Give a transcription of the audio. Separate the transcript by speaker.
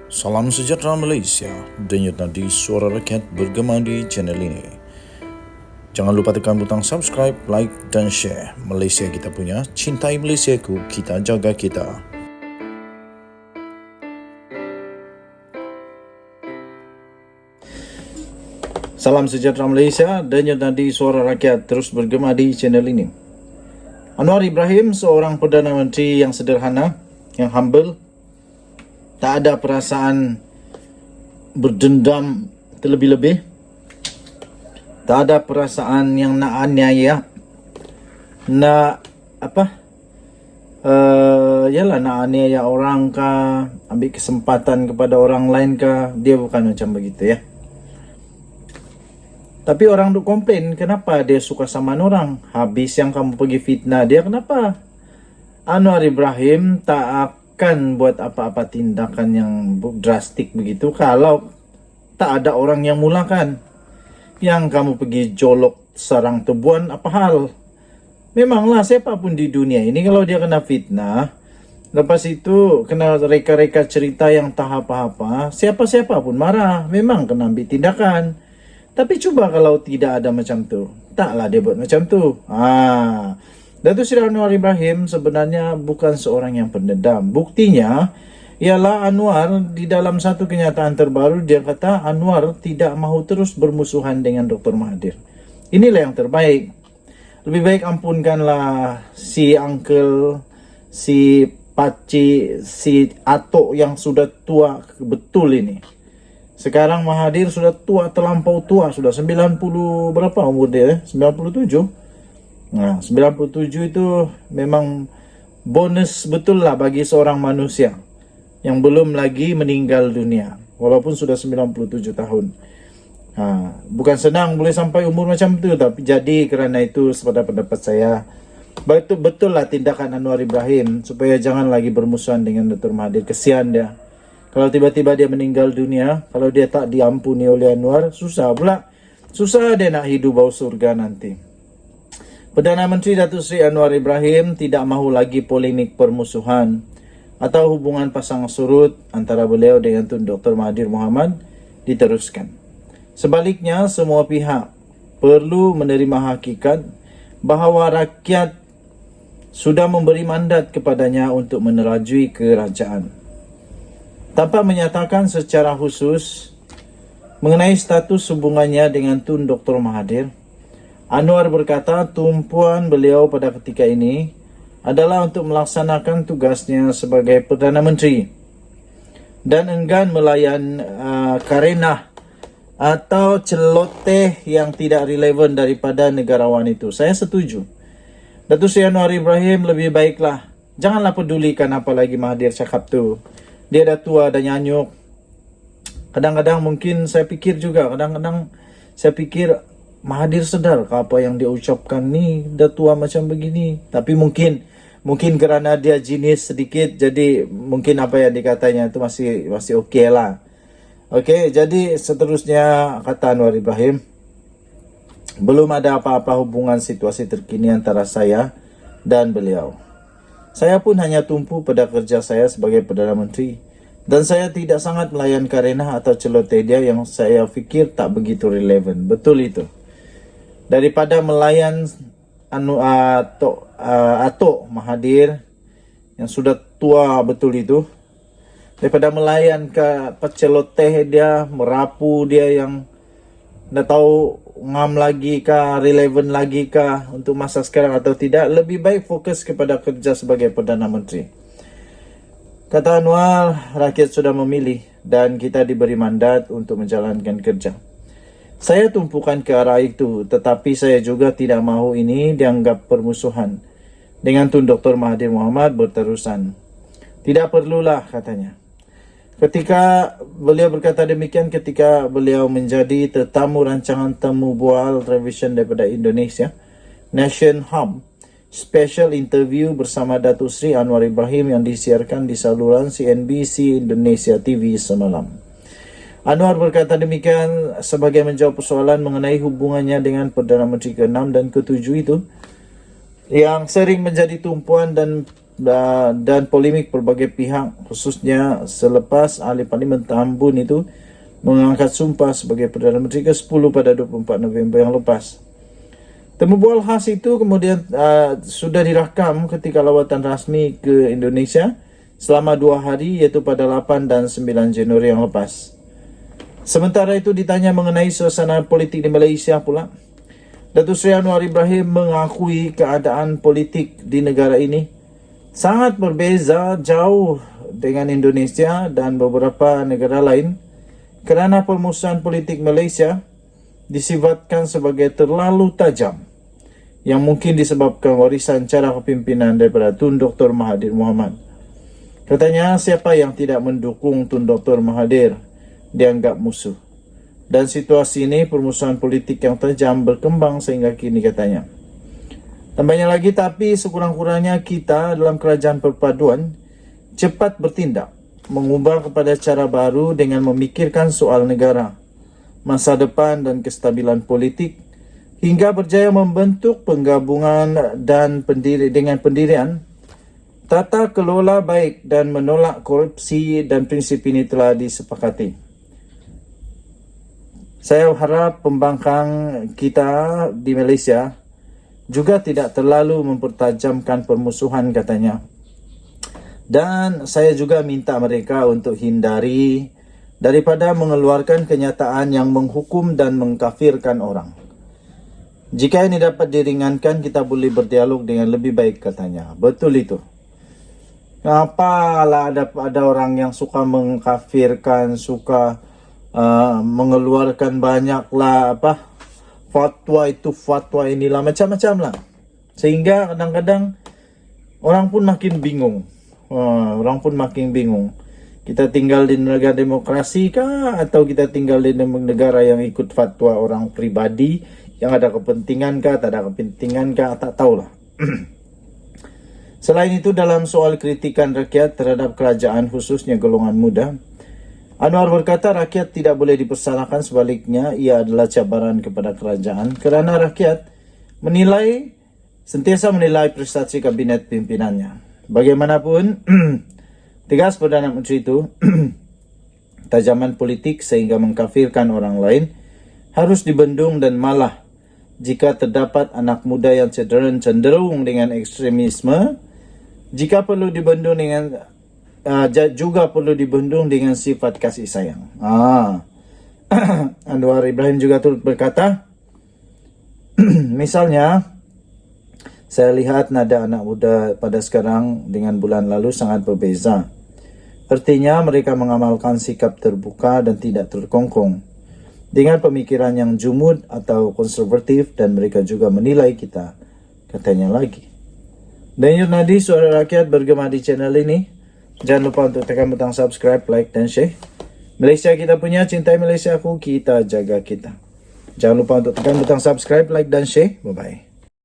Speaker 1: Salam sejahtera Malaysia, denyut nadi suara rakyat bergema di channel ini. Jangan lupa tekan butang subscribe, like dan share. Malaysia kita punya, cintai Malaysiaku, kita jaga kita. Salam sejahtera Malaysia, denyut nadi suara rakyat terus bergema di channel ini. Anwar Ibrahim, seorang Perdana Menteri yang sederhana, yang humble, tak ada perasaan berdendam terlebih-lebih. Tak ada perasaan yang nak aniaya. Nak nak aniaya orang kah, ambil kesempatan kepada orang lain kah. Dia bukan macam begitu ya. Tapi orang duk komplain, kenapa dia suka sama orang? Habis yang kamu pergi fitnah dia, kenapa? Anwar Ibrahim tak akan buat apa-apa tindakan yang drastik begitu kalau tak ada orang yang mulakan. Yang kamu pergi jolok sarang tebuan, apa hal? Memanglah siapapun di dunia ini kalau dia kena fitnah, lepas itu kena reka-reka cerita yang tak apa-apa, siapa-siapa pun marah, memang kena ambil tindakan. Tapi cuba kalau tidak ada macam tu, taklah dia buat macam tu. Datuk Seri Anwar Ibrahim sebenarnya bukan seorang yang pendendam. Buktinya ialah Anwar di dalam satu kenyataan terbaru dia kata Anwar tidak mahu terus bermusuhan dengan Dr. Mahathir. Inilah yang terbaik. Lebih baik ampunkanlah si uncle, si pakcik, si atok yang sudah tua betul ini. Sekarang Mahathir sudah tua, terlampau tua, sudah 90 berapa umur dia? 97. Nah, 97 itu memang bonus betul lah bagi seorang manusia yang belum lagi meninggal dunia walaupun sudah 97 tahun. Bukan senang boleh sampai umur macam tu, tapi jadi kerana itu pada pendapat saya betul lah tindakan Anwar Ibrahim supaya jangan lagi bermusuhan dengan Dr. Mahathir. Kesian dia. Kalau tiba-tiba dia meninggal dunia, kalau dia tak diampuni oleh Anwar, susah pula. Susah dia nak hidup bau surga nanti. Perdana Menteri Datuk Seri Anwar Ibrahim tidak mahu lagi polemik permusuhan atau hubungan pasang surut antara beliau dengan Tun Dr. Mahathir Mohamad diteruskan. Sebaliknya, semua pihak perlu menerima hakikat bahawa rakyat sudah memberi mandat kepadanya untuk menerajui kerajaan. Tanpa menyatakan secara khusus mengenai status hubungannya dengan Tun Dr. Mahathir, Anwar berkata tumpuan beliau pada ketika ini adalah untuk melaksanakan tugasnya sebagai Perdana Menteri dan enggan melayan karenah atau celoteh yang tidak relevan daripada negarawan itu. Saya setuju. Datuk Seri Anwar Ibrahim lebih baiklah janganlah pedulikan apa lagi Mahathir cakap tu. Dia dah tua, dah nyanyuk. Kadang-kadang mungkin saya pikir Mahathir sedar ke apa yang dia ucapkan ni, dah tua macam begini. Tapi mungkin kerana dia jenis sedikit, jadi mungkin apa yang dikatanya itu masih okey lah. Okey, jadi seterusnya kata Anwar Ibrahim, belum ada apa-apa hubungan situasi terkini antara saya dan beliau. Saya pun hanya tumpu pada kerja saya sebagai Perdana Menteri dan saya tidak sangat melayan karenah atau celoteh dia yang saya fikir tak begitu relevan. Betul itu. Daripada melayan Atok Mahathir yang sudah tua betul itu, daripada melayan ke peceloteh dia, merapu dia yang dah tahu ngam lagi kah, relevan lagi kah untuk masa sekarang atau tidak, lebih baik fokus kepada kerja sebagai Perdana Menteri. Kata Anwar, rakyat sudah memilih dan kita diberi mandat untuk menjalankan kerja. Saya tumpukan ke arah itu, tetapi saya juga tidak mahu ini dianggap permusuhan dengan Tun Dr. Mahathir Mohamad berterusan. Tidak perlulah, katanya. Ketika beliau berkata demikian, ketika beliau menjadi tetamu rancangan temu bual televisyen daripada Indonesia, Nation Hub, special interview bersama Datuk Seri Anwar Ibrahim yang disiarkan di saluran CNBC Indonesia TV semalam. Anwar berkata demikian sebagai menjawab persoalan mengenai hubungannya dengan Perdana Menteri ke-6 dan ke-7 itu yang sering menjadi tumpuan dan dan polemik berbagai pihak, khususnya selepas ahli Parlimen Tambun itu mengangkat sumpah sebagai Perdana Menteri ke-10 pada 24 November yang lepas. Temu bual khas itu kemudian sudah direkam ketika lawatan rasmi ke Indonesia selama 2 hari, iaitu pada 8 dan 9 Januari yang lepas. Sementara itu ditanya mengenai suasana politik di Malaysia pula, Datuk Seri Anwar Ibrahim mengakui keadaan politik di negara ini sangat berbeza jauh dengan Indonesia dan beberapa negara lain kerana permusuhan politik Malaysia disifatkan sebagai terlalu tajam yang mungkin disebabkan warisan cara kepimpinan daripada Tun Dr. Mahathir Mohamad. Katanya siapa yang tidak mendukung Tun Dr. Mahathir dianggap musuh. Dan situasi ini permusuhan politik yang tajam berkembang sehingga kini katanya. Tambahnya lagi, tapi sekurang-kurangnya kita dalam kerajaan perpaduan cepat bertindak, mengubah kepada cara baru dengan memikirkan soal negara, masa depan dan kestabilan politik, hingga berjaya membentuk penggabungan dan dengan pendirian tata kelola baik dan menolak korupsi, dan prinsip ini telah disepakati. Saya harap pembangkang kita di Malaysia juga tidak terlalu mempertajamkan permusuhan, katanya. Dan saya juga minta mereka untuk hindari daripada mengeluarkan kenyataan yang menghukum dan mengkafirkan orang. Jika ini dapat diringankan, kita boleh berdialog dengan lebih baik, katanya. Betul itu. Apalah ada orang yang suka mengkafirkan, suka mengeluarkan banyaklah fatwa itu, fatwa inilah, macam-macam lah. Sehingga kadang-kadang orang pun makin bingung. Kita tinggal di negara demokrasi kah, atau kita tinggal di negara yang ikut fatwa orang pribadi yang ada kepentingan kah, tak ada kepentingan kah, tak tahulah. Selain itu, dalam soal kritikan rakyat terhadap kerajaan, khususnya golongan muda, Anwar berkata rakyat tidak boleh dipersalahkan, sebaliknya ia adalah cabaran kepada kerajaan kerana rakyat sentiasa menilai prestasi kabinet pimpinannya. Bagaimanapun, tegas Perdana Menteri itu, tajaman politik sehingga mengkafirkan orang lain harus dibendung, dan malah jika terdapat anak muda yang cenderung dengan ekstremisme, jika perlu dibendung dengan juga perlu dibendung dengan sifat kasih sayang. Anwar Ibrahim juga turut berkata, misalnya, saya lihat nada anak muda pada sekarang dengan bulan lalu sangat berbeza. Artinya mereka mengamalkan sikap terbuka dan tidak terkongkong dengan pemikiran yang jumud atau konservatif, dan mereka juga menilai kita, katanya lagi. Dan Nadi, suara rakyat bergema di channel ini. Jangan lupa untuk tekan butang subscribe, like dan share. Malaysia kita punya, cintai Malaysia aku, kita jaga kita. Jangan lupa untuk tekan butang subscribe, like dan share. Bye-bye.